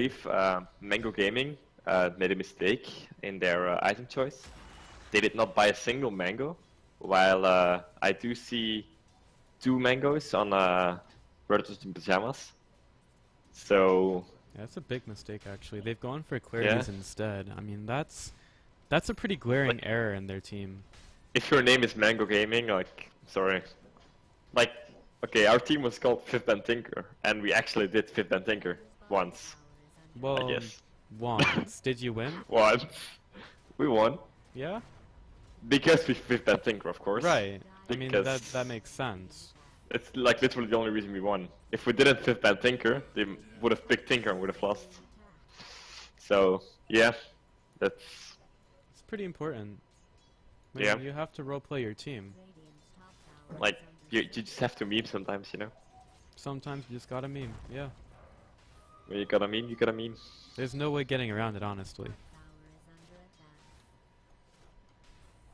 believe Mango Gaming made a mistake in their item choice. They did not buy a single mango, while I do see 2 mangoes on Redditours and Pajamas. So Yeah, that's a big mistake, actually. They've gone for clarities instead. I mean, that's a pretty glaring error in their team. if your name is Mango Gaming, like, sorry. Like, okay, our team was called Fifth and Tinker, and we actually did Fifth and Tinker once, Well, I guess. once. Did you win? Once. We won. Yeah? Because we Fifth and Tinker, of course. Right. I mean, Because that makes sense. it's like literally the only reason we won. If we didn't Fifth and Tinker, they would have picked Tinker and would have lost. So, yeah, that's... It's pretty important. I mean, Yeah. you have to roleplay your team. Like, you just have to meme sometimes, you know? Sometimes you just gotta meme, yeah. When you gotta meme, you gotta meme. There's no way getting around it, honestly.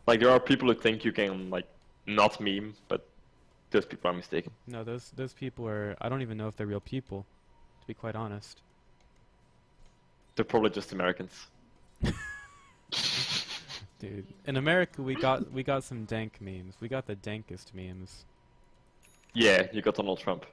Like, there are people who think you can, like, not meme, but those people are mistaken. No, those people are... I don't even know if they're real people, to be quite honest. They're probably just Americans. Dude, in America we got some dank memes. We got the dankest memes. Yeah, you got Donald Trump.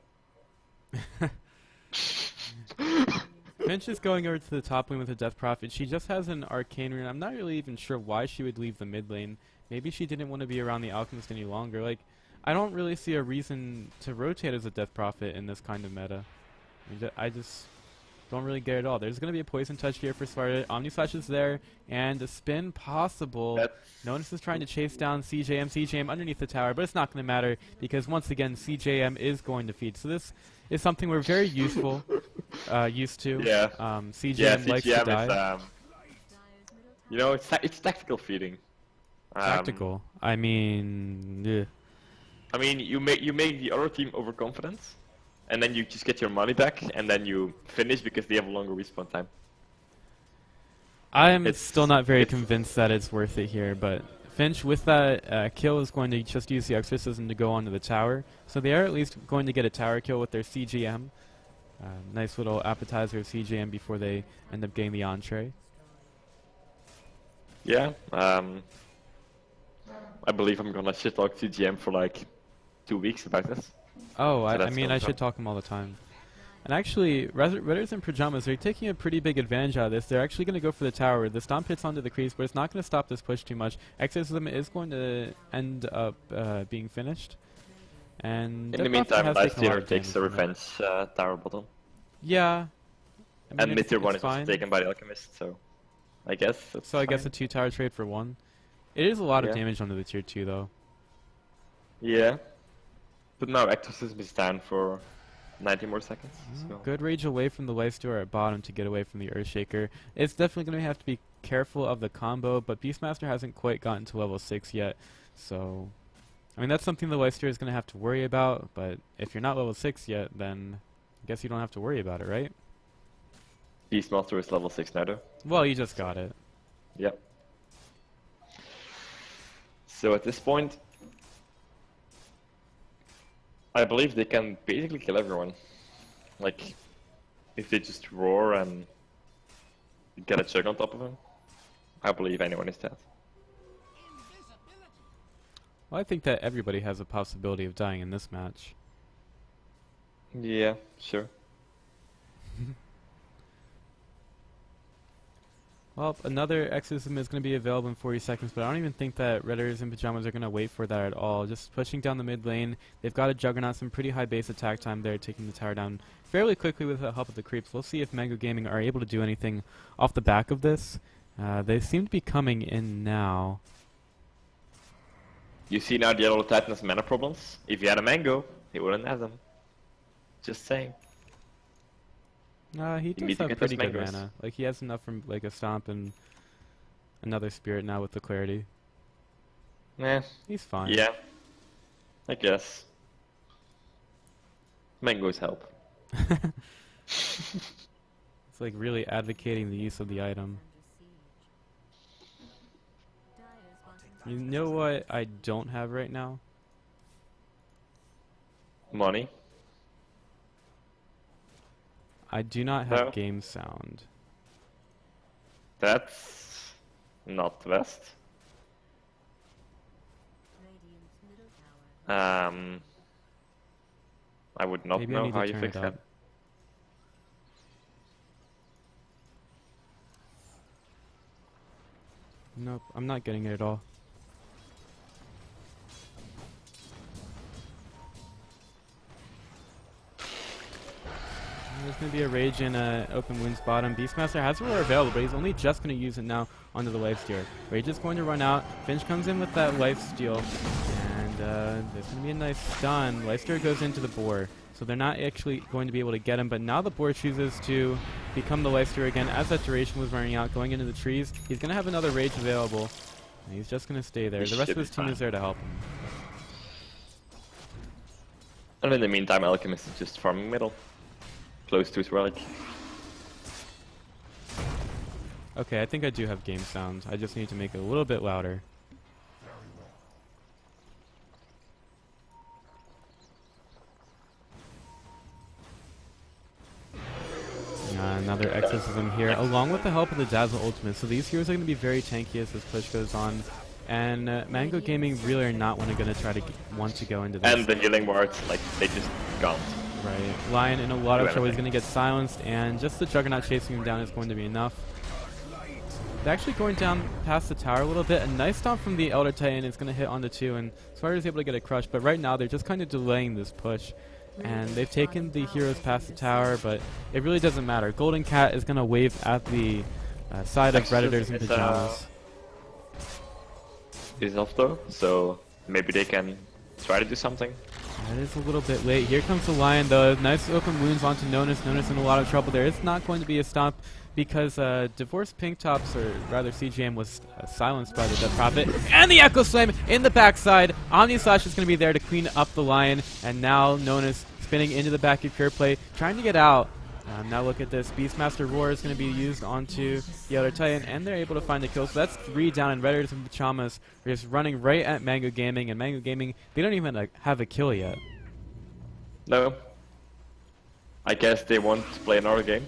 Finch is going over to the top lane with a Death Prophet. She just has an Arcane Rune. I'm not really even sure why she would leave the mid lane. Maybe she didn't want to be around the Alchemist any longer. Like, I don't really see a reason to rotate as a Death Prophet in this kind of meta. I just don't really get it at all. There's going to be a Poison Touch here for Sparta. Omni Slash is there, and a spin possible. Notice is trying to chase down CJM. CJM underneath the tower, but it's not going to matter because once again CJM is going to feed. So this is something we're very used to. Yeah. CJM likes to die. Is, you know, it's tactical feeding. Tactical. I mean, yeah. I mean, you make the other team overconfident, and then you just get your money back, and then you finish because they have a longer respawn time. I'm still not very convinced that it's worth it here, but Finch with that kill is going to just use the Exorcism to go onto the tower. So they are at least going to get a tower kill with their CGM. Nice little appetizer of CGM before they end up getting the entree. Yeah, I believe I'm gonna shit talk CGM for like 2 weeks about this. Oh, So I mean, I should talk him all the time. And actually, Redditours and Pajamas are taking a pretty big advantage out of this. They're actually going to go for the tower. The stomp hits onto the creeps, but it's not going to stop this push too much. Exorcism is going to end up being finished. And in the meantime, Last Year takes the revenge tower bottom. Yeah. I mean, And mid tier 1 is fine. also taken by the Alchemist, so I guess that's So I guess fine. a 2-tower trade for 1. It is a lot of Yeah. damage onto the tier 2, though. Yeah. But now Exorcism is down for 90 more seconds. So. Good rage away from the Lifestealer at bottom to get away from the Earthshaker. It's definitely going to have to be careful of the combo, but Beastmaster hasn't quite gotten to level 6 yet. So, I mean, that's something the Lifestealer is going to have to worry about, but if you're not level 6 yet, then I guess you don't have to worry about it, right? Beastmaster is level 6 now though. Well, you just got it. Yep. So at this point, I believe they can basically kill everyone. Like, if they just roar and get a chug on top of him, I believe anyone is dead. Well, I think that everybody has a possibility of dying in this match. Yeah, sure. Well, another Exorcism is going to be available in 40 seconds, but I don't even think that Redditors and Pajamas are going to wait for that at all. Just pushing down the mid lane. They've got a Juggernaut, some pretty high base attack time there, taking the tower down fairly quickly with the help of the creeps. We'll see if Mango Gaming are able to do anything off the back of this. They seem to be coming in now. You see now the Yellow Titan has mana problems. If he had a Mango, he wouldn't have them. Just saying. He does need to have get pretty those good mangoes. mana. Like, he has enough from like a Stomp and another Spirit now with the Clarity. He's fine. Yeah, I guess. Mangoes help. It's like really advocating the use of the item. You know what I don't have right now? Money. I do not have No. game sound. That's not the best. I would not Maybe I know need how to you turn fix it that. up. Nope, I'm not getting it at all. There's going to be a Rage in Open Wounds bottom. Beastmaster has a roar available, but he's only just going to use it now onto the lifesteal. Rage is going to run out. Finch comes in with that lifesteal, and there's going to be a nice stun. Lifesteal goes into the boar, so they're not actually going to be able to get him, but now the boar chooses to become the lifesteal again as that duration was running out, going into the trees. He's going to have another Rage available, and he's just going to stay there. The rest of his team is there to help him. And in the meantime, Alchemist is just farming middle. Close to his relic. Okay, I think I do have game sound. I just need to make it a little bit louder. Another exorcism here, along with the help of the Dazzle Ultimate. So these heroes are going to be very tanky as this push goes on. And Mango Gaming really are not going to try to want to go into this. And the healing wards, like, they just can't. Right. Lion in a lot of trouble. He's going to get silenced, and just the Juggernaut chasing him down is going to be enough. They're actually going down past the tower a little bit. A nice stomp from the Elder Titan is going to hit on the 2, and Swider is able to get a crush. But right now, they're just kind of delaying this push. And they've taken the heroes past the tower, but it really doesn't matter. Golden Cat is going to wave at the side of Redditours in Pajamas. Is off though, so maybe they can try to do something. That is a little bit late. Here comes the Lion, though. Nice open wounds onto Nonus. Nonus in a lot of trouble there. It's not going to be a stomp because Divorced Pink Tops, or rather CGM, was silenced by the Death Prophet. And the Echo Slam in the backside. Omni Slash is going to be there to clean up the Lion. And now Nonus spinning into the back of Pure Play, trying to get out. Now look at this. Beastmaster Roar is going to be used onto the Elder Titan, and they're able to find the kill. So that's 3 down, and Redditors and Pajamas are just running right at Mango Gaming. And Mango Gaming, they don't even have a kill yet. No. I guess they want to play another game.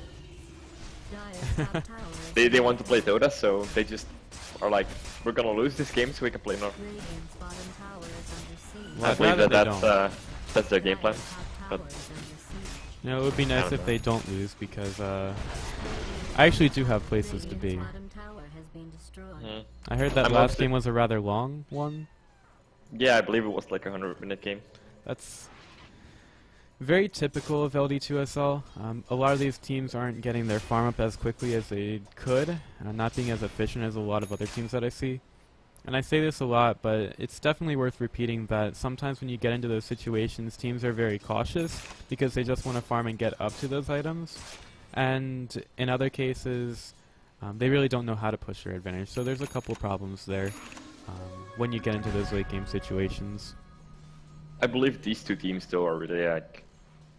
they want to play Dota, so they just are like, we're gonna lose this game so we can play another. Well, I believe that's their game plan. But you know, it would be nice if they don't lose, because I actually do have places to be. I heard that last game was a rather long one. Yeah, I believe it was like a 100-minute game. That's very typical of LD2SL. A lot of these teams aren't getting their farm up as quickly as they could, not being as efficient as a lot of other teams that I see. And I say this a lot, but it's definitely worth repeating that sometimes when you get into those situations, teams are very cautious because they just want to farm and get up to those items. And in other cases, they really don't know how to push their advantage. So there's a couple problems there when you get into those late game situations. I believe these two teams though are really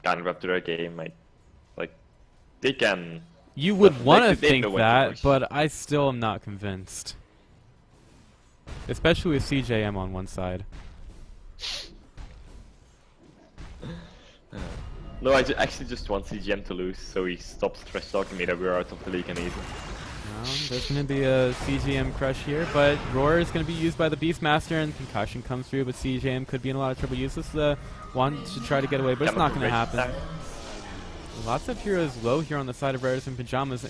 kind of up to their game. Like they can. You would want to think that, but I still am not convinced. Especially with CJM on one side. No, I actually just want CGM to lose, so he stops trash talking me that we're out of the league and easy. There's going to be a CGM crush here, but Roar is going to be used by the Beastmaster, and Concussion comes through, but CGM could be in a lot of trouble. Use this one to try to get away, but it's not going to happen. Lots of heroes low here on the side of Redditors and Pajamas.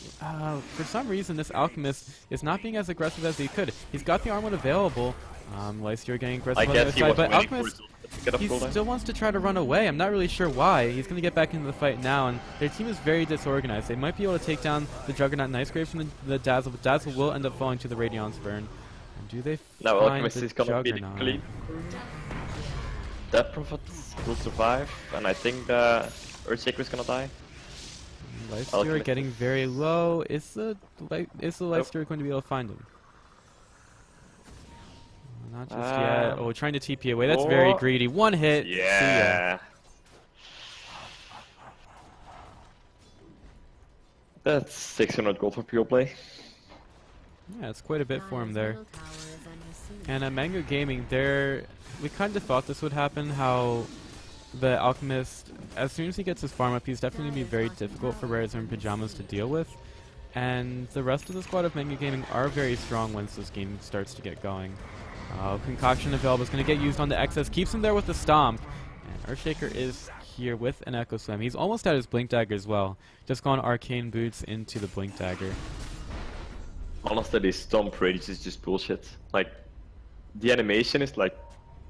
For some reason, this Alchemist is not being as aggressive as he could. He's got the armor available. Lystir getting aggressive on the other side, but Alchemist, he still wants to try to run away. I'm not really sure why. He's going to get back into the fight now, and their team is very disorganized. They might be able to take down the Juggernaut Nice Grave from the Dazzle, but Dazzle will end up falling to the Radiance Burn. And do they find Alchemist the is gonna Juggernaut? be that Prophet will survive, and I think the Earthshaker is gonna die. Lystir getting very low. Is the Lystir going to be able to find him? Not just yet. Oh, trying to TP away. That's very greedy. One hit. Yeah. That's 600 gold for pure play. Yeah, it's quite a bit for him there. And at Mango Gaming, we kind of thought this would happen, how the Alchemist, as soon as he gets his farm up, he's definitely going to be very difficult for Redditors and Pajamas to deal with. And the rest of the squad of Manga Gaming are very strong once this game starts to get going. Concoction available is going to get used on the excess, keeps him there with the stomp. And Earthshaker is here with an Echo Slam. He's almost at his Blink Dagger as well. Just gone Arcane Boots into the Blink Dagger. Honestly, this stomp rage is just bullshit. Like, the animation is like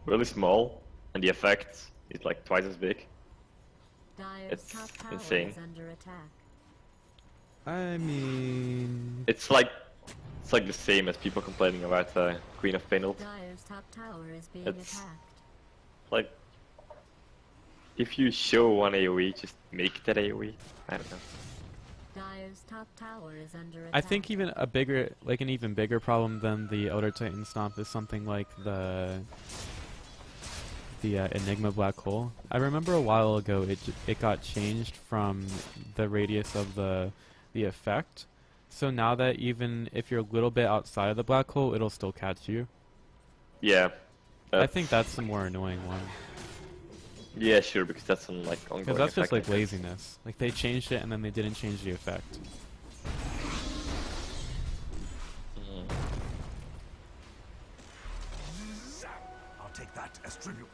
really small, and the effect is like twice as big. It's insane. I mean, it's like the same as people complaining about Queen of Pain ult. It's like, if you show one AoE, just make that AoE. I don't know. I think even a bigger, like an even bigger problem than the Elder Titan Stomp is something like the Enigma Black Hole. I remember a while ago it got changed from the radius of the effect. So now that even if you're a little bit outside of the black hole, it'll still catch you. Yeah. I think that's the more annoying one. Yeah, sure, because that's an like ongoing Because that's just like effect, laziness. Like they changed it and then they didn't change the effect. I'll take that as tribute.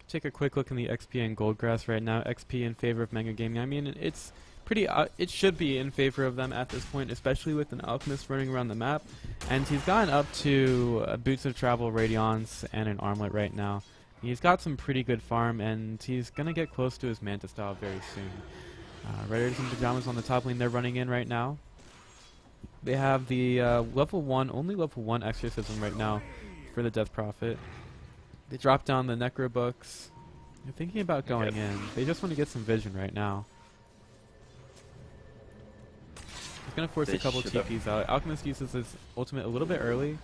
Take a quick look in the XP and Goldgrass right now. XP in favor of Manga Gaming. I mean, it's pretty. It should be in favor of them at this point, especially with an Alchemist running around the map. And he's gotten up to Boots of Travel, Radiance, and an Armlet right now. He's got some pretty good farm, and he's gonna get close to his Manta style very soon. Redditors and Pajamas on the top lane. They're running in right now. They have the only level 1 Exorcism right now for the Death Prophet. They dropped down the Necro books. They're thinking about going in. They just want to get some vision right now. He's going to force a couple TPs out. Alchemist uses his ultimate a little bit early.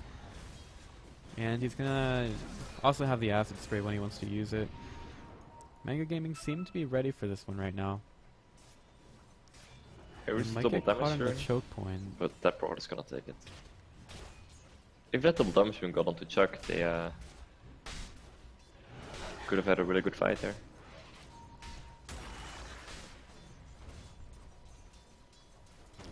And he's going to also have the Acid Spray when he wants to use it. Manga Gaming seem to be ready for this one right now. It was might double get caught damage on the choke point. but that Prophet is gonna take it. If that double damage got onto Chuck, they could have had a really good fight there.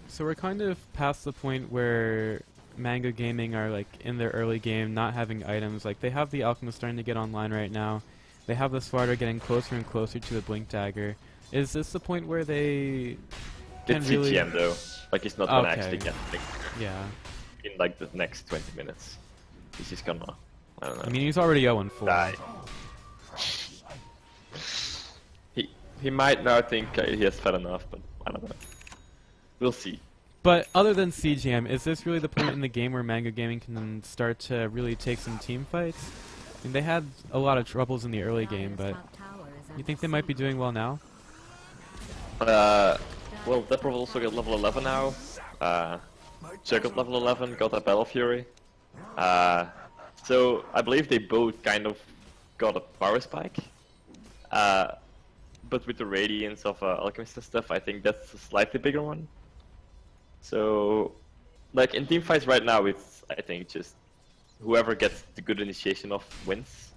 So we're kind of past the point where Manga Gaming are like in their early game, not having items. Like they have the Alchemist starting to get online right now. They have the Swarter getting closer and closer to the Blink Dagger. Is this the point where they can It's really... CTM though. Like he's not gonna actually get Blink Dagger Yeah. in like the next 20 minutes. He's just gonna, I don't know. I mean, he's already 0-4. Die. He might now think he has fed enough, but I don't know. We'll see. But other than CGM, is this really the point in the game where Manga Gaming can start to really take some team fights? I mean, they had a lot of troubles in the early game, but you think they might be doing well now? Well, that Prophet also got level 11 now. Chuck got level 11, got a Battle Fury. So I believe they both kind of got a power spike. But with the Radiance of Alchemist and stuff, I think that's a slightly bigger one. So, like in team fights right now, it's I think just whoever gets the good initiation of wins.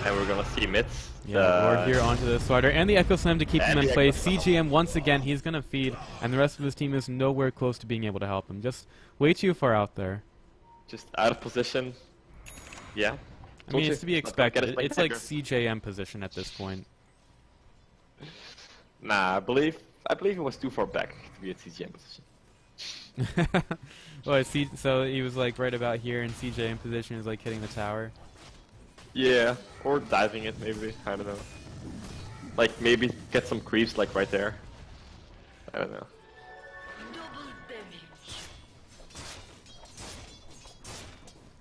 And we're gonna see mids. Yeah, Lord here onto the Swarter and the Echo Slam to keep him in place. CGM once again, he's gonna feed, and the rest of his team is nowhere close to being able to help him. Just way too far out there. Just out of position. Yeah. I mean, it's to be expected. It's like CJM position at this point. Nah, I believe it was too far back to be at CGM position. Well, so he was like right about here, and CJM position is like hitting the tower. Yeah, or diving it maybe. I don't know. Like maybe get some creeps like right there. I don't know.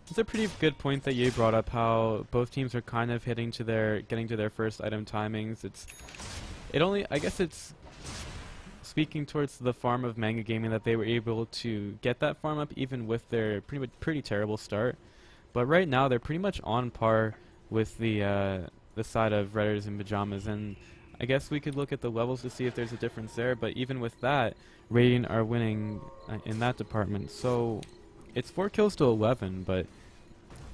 It's a pretty good point that you brought up, how both teams are kind of getting to their first item timings. I guess it's speaking towards the farm of Manga Gaming that they were able to get that farm up even with their pretty terrible start. But right now they're pretty much on par with the side of Redditors and Pajamas, and I guess we could look at the levels to see if there's a difference there. But even with that, Radiant are winning in that department. So it's 4 kills to 11, but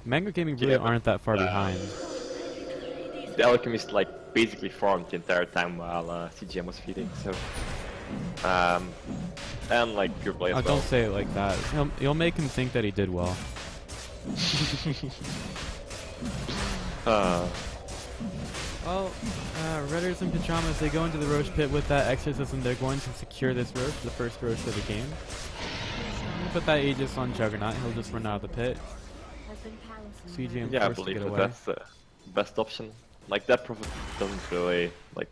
Mango Gaming really Yeah, but, aren't that far behind. The Alchemist like basically farmed the entire time while CGM was feeding, so and like pure play as Oh, well. don't say it like that. You'll make him think that he did well. Well, Redditors in Pajamas, they go into the Roche pit with that exorcism. They're going to secure this Roche, the first Roche of the game. Put that Aegis on Juggernaut, he'll just run out of the pit. CGM Yeah, I forced to believe get that away. that's the best option. Like that Prophet doesn't really like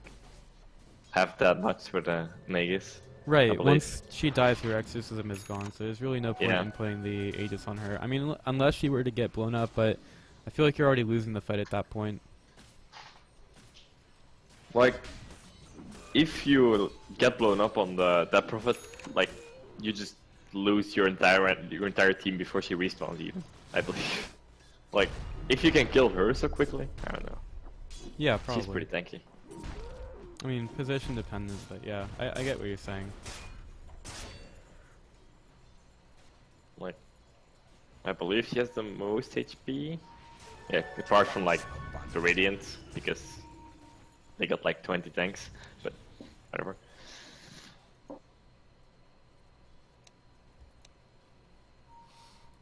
have that much with the Magus. Right, once she dies, her exorcism is gone, so there's really no point Yeah. in putting the Aegis on her. I mean, unless she were to get blown up, but I feel like you're already losing the fight at that point. Like, if you get blown up on that Prophet, like, you just lose your entire team before she respawns even, I believe. Like, if you can kill her so quickly, I don't know. Yeah, probably. She's pretty tanky. I mean, position dependent, but yeah, I get what you're saying. Like, I believe she has the most HP. Yeah, apart from like the Radiant, because they got like 20 tanks, but whatever.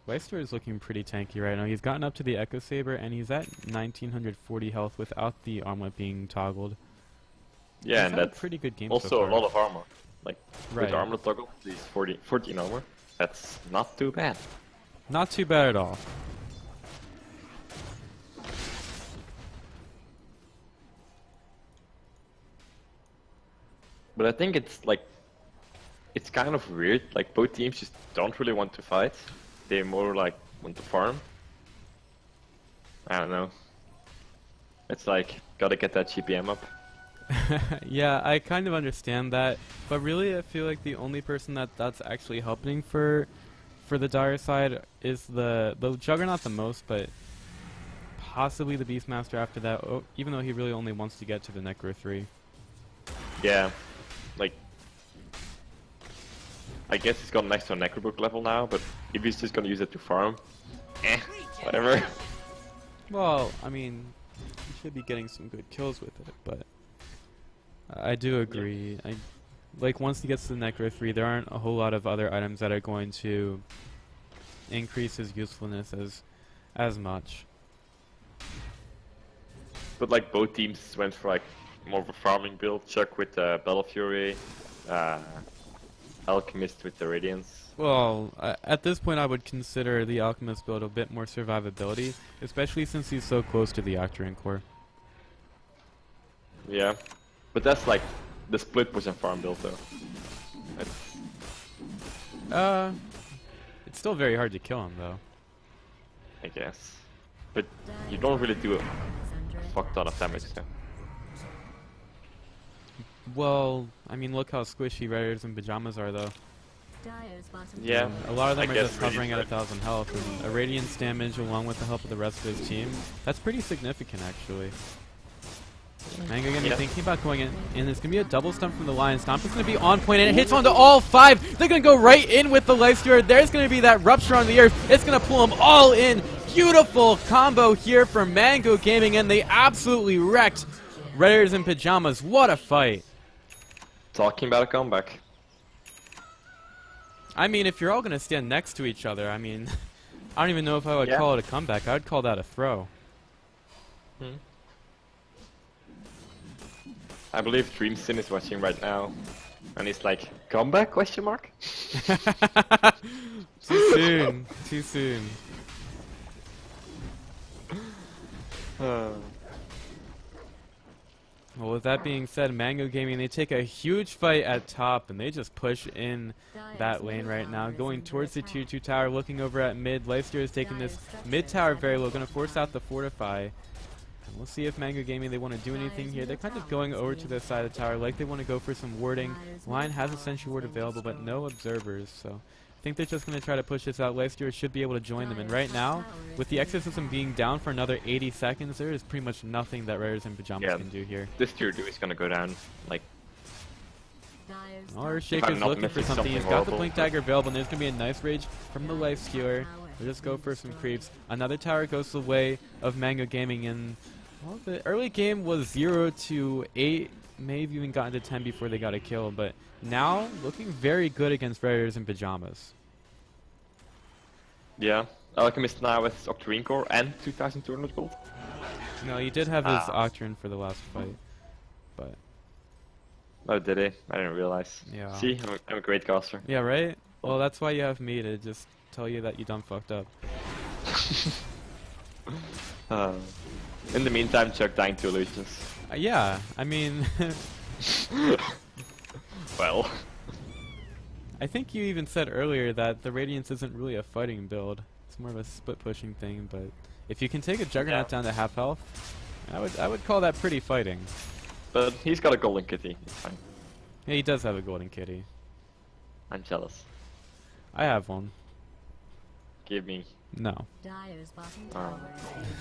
Weister is looking pretty tanky right now. He's gotten up to the Echo Saber, and he's at 1940 health without the armlet being toggled. Yeah, He's and had a that's pretty good game also so a far. lot of armor. Like, Right. with armor toggle, he's 14 armor. That's not too bad. Not too bad at all. But I think it's like, it's kind of weird. Like, both teams just don't really want to fight. They more like want to farm. I don't know. It's like, gotta get that GPM up. Yeah, I kind of understand that, but really I feel like the only person that's actually helping for the dire side is the Juggernaut the most, but possibly the Beastmaster after that, even though he really only wants to get to the Necro 3. Yeah, like, I guess he's got next to a Necrobook level now, but if he's just gonna use it to farm, whatever. Well, I mean, he should be getting some good kills with it, but I do agree. Like, once he gets to the Necro 3, there aren't a whole lot of other items that are going to increase his usefulness as much. But like, both teams went for like more of a farming build. Chuck with the Battle Fury, Alchemist with the Radiance. Well, at this point I would consider the Alchemist build a bit more survivability, especially since he's so close to the Octarine core. Yeah, but that's like the split push and farm build though. It's still very hard to kill him though. I guess. But you don't really do a fuck ton of damage though. Well, I mean, look how squishy Redditors and Pajamas are though. Yeah, A lot of them I are guess just hovering at really 1,000 health, and a Radiance damage along with the help of the rest of his team, that's pretty significant actually. Mango gonna be thinking about going in, and it's gonna be a double stump from the Lion Stomp. It's gonna be on point, and it hits onto all 5. They're gonna go right in with the Life Stealer. There's gonna be that rupture on the earth. It's gonna pull them all in. Beautiful combo here from Mango Gaming, and they absolutely wrecked Redditors in Pajamas. What a fight! Talking about a comeback. I mean, if you're all gonna stand next to each other, I mean, I don't even know if I would call it a comeback. I would call that a throw. I believe Dreamsin is watching right now, and he's like, comeback? Question mark? Too soon. Too soon. Well, with that being said, Mango Gaming, they take a huge fight at top, and they just push in that lane right now, going towards the 2-2 tower, looking over at mid. Lifesteer is taking this mid tower very low, going to force out the Fortify. And we'll see if Mango Gaming, they want to do anything here. They're kind of going over to the side of the tower, like they want to go for some warding. Lion has a Sentry Ward available, but no observers, so I think they're just going to try to push this out. Lifesteer should be able to join them, and right now, with the Exorcism being down for another 80 seconds, there is pretty much nothing that Redditors and Pajamas can do here. This tier 2 is gonna go down, like... Earthshaker's looking for something. He's got the Blink Dagger available, and there's going to be a nice rage from the Lifestealer. We'll just go for some creeps. Another tower goes the way of Mango Gaming, and well, the early game was 0 to 8. May have even gotten to 10 before they got a kill, but now looking very good against Redditours and Pajamas. Yeah, Alchemist now with Octarine Core and 2,200 gold. No, he did have his Octarine for the last fight, but Oh, did he? I didn't realize. yeah. See, I'm a great caster. Yeah, right? Well, that's why you have me to just tell you that you done fucked up. In the meantime, Chuck dying to illusions. Yeah, I mean, Well, I think you even said earlier that the Radiance isn't really a fighting build. It's more of a split pushing thing, but if you can take a Juggernaut down to half health, I would call that pretty fighting. but he's got a golden kitty. It's fine. Yeah, he does have a golden kitty. I'm jealous. I have one. Give me. No. Dyer's bottom Oh.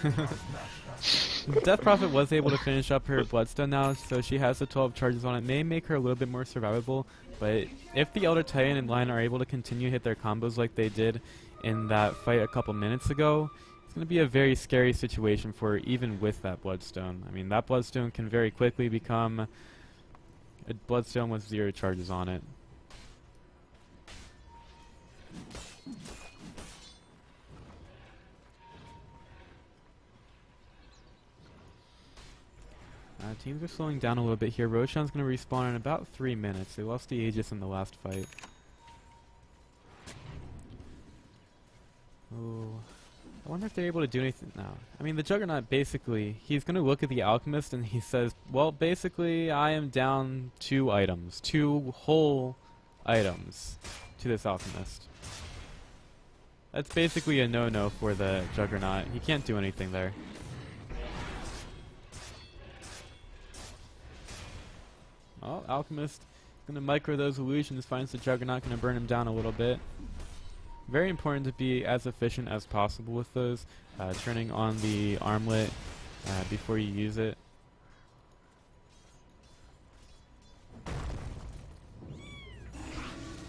tower. Death Prophet was able to finish up her Bloodstone now, so she has the 12 charges on it. May make her a little bit more survivable, but if the Elder Titan and line are able to continue hit their combos like they did in that fight a couple minutes ago, it's going to be a very scary situation for her, even with that Bloodstone. I mean, that Bloodstone can very quickly become a Bloodstone with 0 charges on it. Teams are slowing down a little bit here. Roshan's going to respawn in about 3 minutes. They lost the Aegis in the last fight. Oh, I wonder if they're able to do anything now. I mean, the Juggernaut basically, he's going to look at the Alchemist and he says, well, basically, I am down 2 items. 2 whole items to this Alchemist. That's basically a no-no for the Juggernaut. He can't do anything there. Oh, Alchemist gonna micro those illusions, finds the Juggernaut, gonna burn him down a little bit. Very important to be as efficient as possible with those, turning on the armlet before you use it.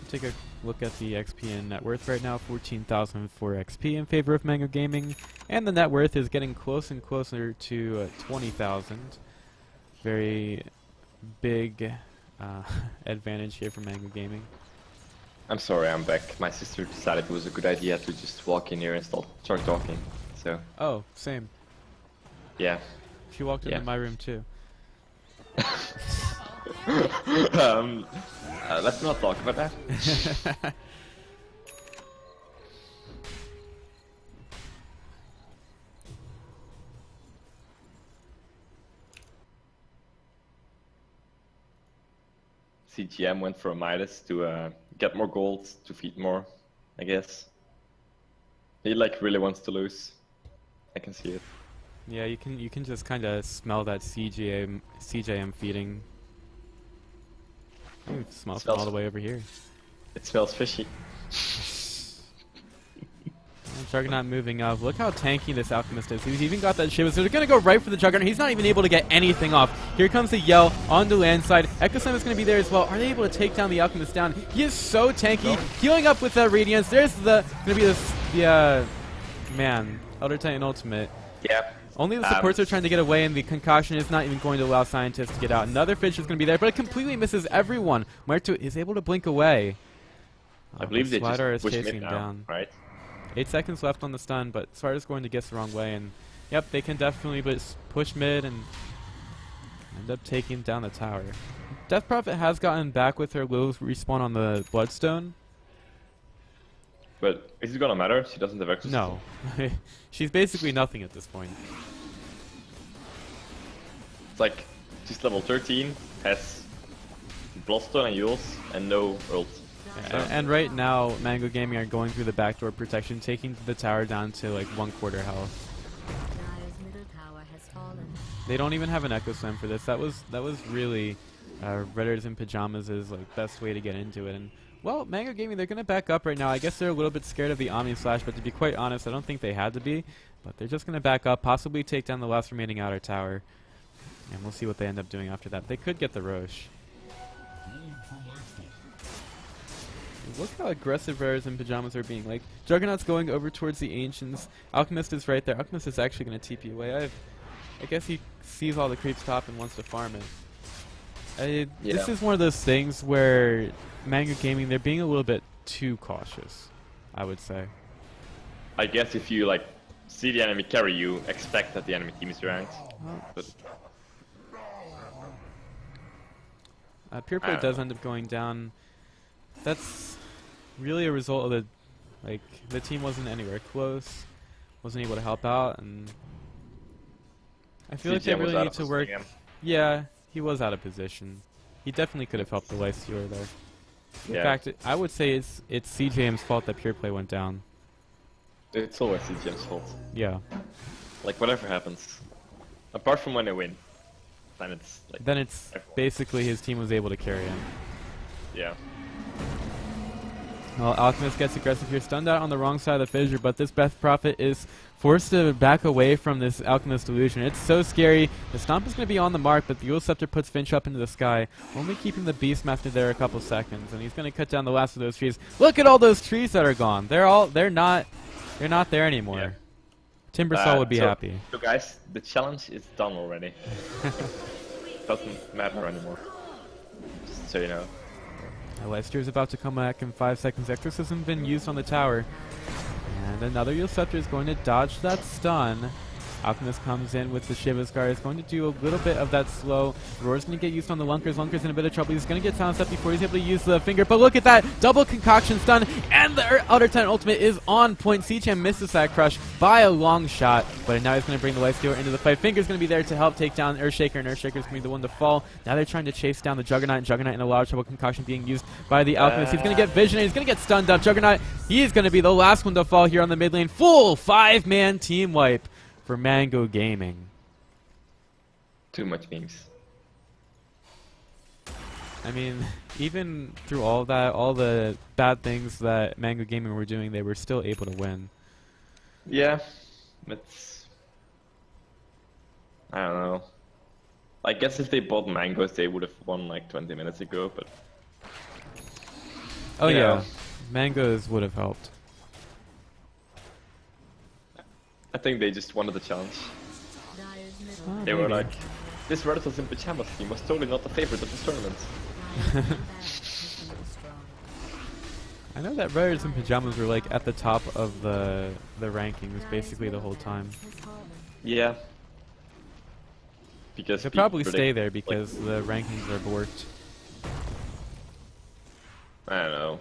Take a look at the XP and net worth right now, 14,004 XP in favor of Mango Gaming, and the net worth is getting close and closer to 20,000. Very big advantage here for Mango Gaming. I'm sorry, I'm back. My sister decided it was a good idea to just walk in here and start talking. So. Oh, same. Yeah. She walked into my room too. Let's not talk about that. CGM went for a Midas to get more gold, to feed more, I guess. He like really wants to lose. I can see it. Yeah, you can just kind of smell that CJM feeding. Oh, it smells from all the way over here. It smells fishy. Juggernaut moving up. Look how tanky this Alchemist is. He's even got that Shiva, so they're going to go right for the Juggernaut. He's not even able to get anything off. Here comes the Yell on the land side. Echo Slam is going to be there as well. Are they able to take down the Alchemist down? He is so tanky. Healing up with that Radiance. There's the going to be the man, Elder Titan Ultimate. Yeah. Only the supports are trying to get away, and the Concoction is not even going to allow Scientists to get out. Another Fish is going to be there, but it completely misses everyone. Muerto is able to blink away. I believe they just Slider is push chasing mid him now, down. right? 8 seconds left on the stun, but Slider's going to guess the wrong way, and yep, they can definitely push mid and end up taking down the tower. Death Prophet has gotten back with her low respawn on the Bloodstone. But is it gonna matter? She doesn't have access. No. She's basically nothing at this point. It's like she's level 13, has Bloodstone and Yules, and no ult. And right now, Mango Gaming are going through the backdoor protection, taking the tower down to like 1/4 health. Dyer's middle tower has fallen. They don't even have an Echo Slam for this. That was really Redditours and Pajamas' like best way to get into it. And well, Mango Gaming, they're gonna back up right now. I guess they're a little bit scared of the Omni Slash, but to be quite honest, I don't think they had to be. But they're just gonna back up, possibly take down the last remaining outer tower, and we'll see what they end up doing after that. They could get the Roche. Look how aggressive Rares and Pajamas are being. Like, Juggernaut's going over towards the Ancients. Alchemist is right there. Alchemist is actually going to TP away. I guess he sees all the creeps top and wants to farm it. This is one of those things where Mango Gaming, they're being a little bit too cautious, I would say. I guess if you like see the enemy carry, you expect that the enemy team is around. But Pure Play does end up going down. That's really a result of the team wasn't anywhere close, wasn't able to help out, and I feel like they really need to work. Yeah, he was out of position. He definitely could have helped the life stealer there. In fact, I would say it's CJM's fault that Pure Play went down. It's always CJM's fault. Yeah. Like whatever happens, apart from when they win, then it's like. Then it's basically his team was able to carry him. Yeah. Well, Alchemist gets aggressive here, stunned out on the wrong side of the fissure, but this Death Prophet is forced to back away from this Alchemist illusion. It's so scary. The Stomp is going to be on the mark, but the Eul Scepter puts Finch up into the sky, only keeping the Beastmaster there a couple seconds, and he's going to cut down the last of those trees. Look at all those trees that are gone. They're not there anymore. Yeah. Timbersaw would be happy. So guys, the challenge is done already. Doesn't matter anymore. Just so you know. Lifesteer is about to come back in 5 seconds. Exorcism been used on the tower. And another Eul Scepter is going to dodge that stun. Alchemist comes in with the Shiva Scar. Is going to do a little bit of that slow. Roar's going to get used on the Lunkers. Lunker's in a bit of trouble. He's going to get Silence up before he's able to use the finger. But look at that! Double concoction stun. And the Outer Titan ultimate is on point. CJM misses that crush by a long shot. But now he's going to bring the Lifestealer into the fight. Finger's going to be there to help take down Earthshaker. And Earthshaker's going to be the one to fall. Now they're trying to chase down the Juggernaut. And Juggernaut in a lot of trouble. Concoction being used by the Alchemist. He's going to get Vision. And he's going to get stunned up. Juggernaut, he's going to be the last one to fall here on the mid lane. Full 5-man team wipe for Mango Gaming. Too much memes. I mean, even through all that, all the bad things that Mango Gaming were doing, they were still able to win. Yeah, it's... I don't know. I guess if they bought mangoes, they would have won like 20 minutes ago, but... Oh yeah, mangoes would have helped. I think they just wanted the challenge. Oh, they were like, this Redditours in Pajamas team was totally not the favorite of this tournament. I know that Redditours in Pajamas were like at the top of the rankings basically the whole time. Yeah. Because they'll probably stay there because the rankings are borked. I don't know.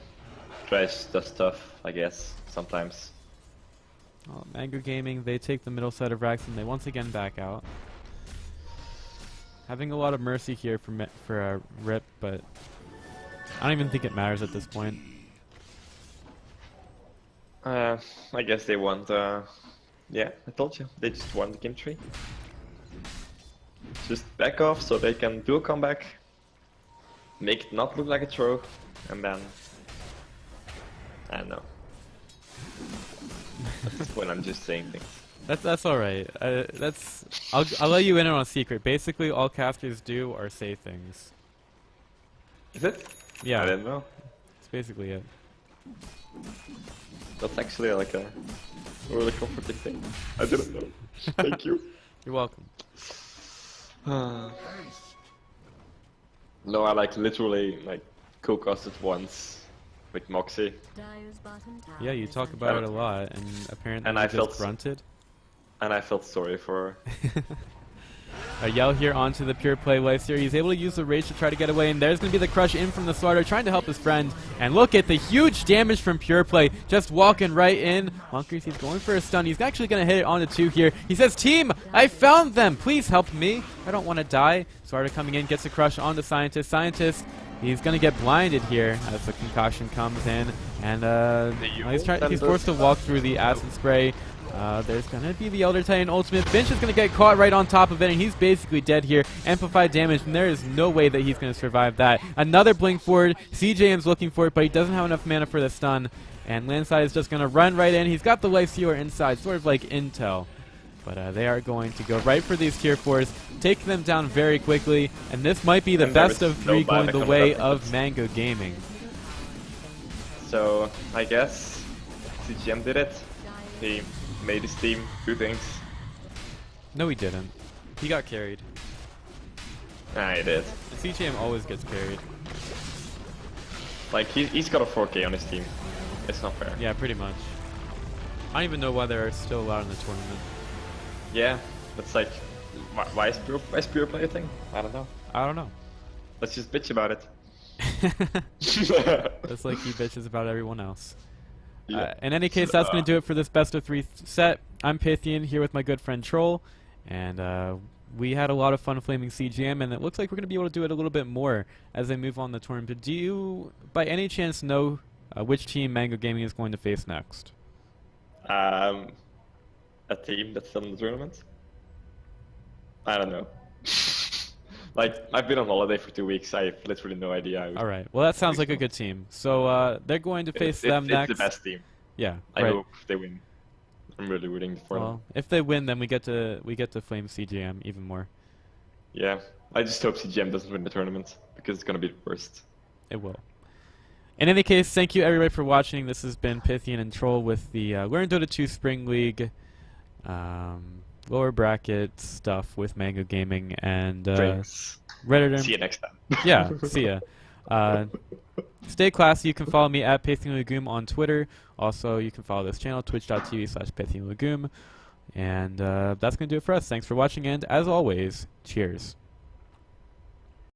Trash does stuff, I guess, sometimes. Mango Gaming, they take the middle side of racks and they once again back out. Having a lot of mercy here for Rip, but I don't even think it matters at this point. I guess they want, yeah, I told you, they just won the game 3. Just back off so they can do a comeback, make it not look like a throw, and then, I don't know. That's when I'm just saying things. That's all right. I'll let you in on a secret. Basically, all casters do are say things. Is it? Yeah. I didn't know. That's basically it. That's actually like a really comforting thing. I didn't know. Thank you. You're welcome. No, I like literally like co-casted once with Moxie. Yeah, you talk about it a lot, and apparently and you I just felt grunted. And I felt sorry for her. A yell here onto the Pure Play Lifesteer. He's able to use the Rage to try to get away, and there's going to be the crush in from the Slaughter, trying to help his friend. And look at the huge damage from Pure Play, just walking right in. Lunkers, he's going for a stun. He's actually going to hit it onto 2 here. He says, "Team, I found them. Please help me. I don't want to die." Slaughter coming in, gets a crush on the Scientist. Scientist, he's going to get blinded here as the concoction comes in. And he's forced to walk through the Acid Spray. There's going to be the Elder Titan ultimate. Finch is going to get caught right on top of it, and he's basically dead here. Amplified damage, and there is no way that he's going to survive that. Another blink forward. CJM's looking for it, but he doesn't have enough mana for the stun. And Landside is just going to run right in. He's got the Lifestealer inside, sort of like Intel. But they are going to go right for these tier 4s, take them down very quickly, and this might be the best of 3 going the way of Mango Gaming. So I guess CGM did it. He made his team do things. No, he didn't. He got carried. Ah, he did. And CGM always gets carried. Like he's got a 4K on his team. It's not fair. Yeah, pretty much. I don't even know why they're still allowed in the tournament. Yeah, it's like, why is pure play a thing? I don't know. I don't know. Let's just bitch about it. Just like he bitches about everyone else. Yeah. In any case, that's going to do it for this best of 3 set. I'm Pythian here with my good friend Troll, and we had a lot of fun flaming CGM, and it looks like we're going to be able to do it a little bit more as they move on the tournament. Do you, by any chance, know which team Mango Gaming is going to face next? A team that's still in the tournament? I don't know. Like, I've been on holiday for 2 weeks. I have literally no idea. All right. Well, that sounds like a good team. So they're going to face them next. It's the best team. Yeah. I right. hope they win. I'm really rooting for them. Well, if they win, then we get to flame CGM even more. Yeah. I just hope CGM doesn't win the tournament because it's gonna be the worst. It will. In any case, thank you everybody for watching. This has been Pythian and Troll with the We're in Dota 2 Spring League lower bracket stuff with Mango Gaming and Redditor. See you next time. Yeah, see ya. Stay classy. You can follow me at PythianLegume on Twitter. Also, you can follow this channel, twitch.tv/PythianLegume. And that's going to do it for us. Thanks for watching, and as always, cheers.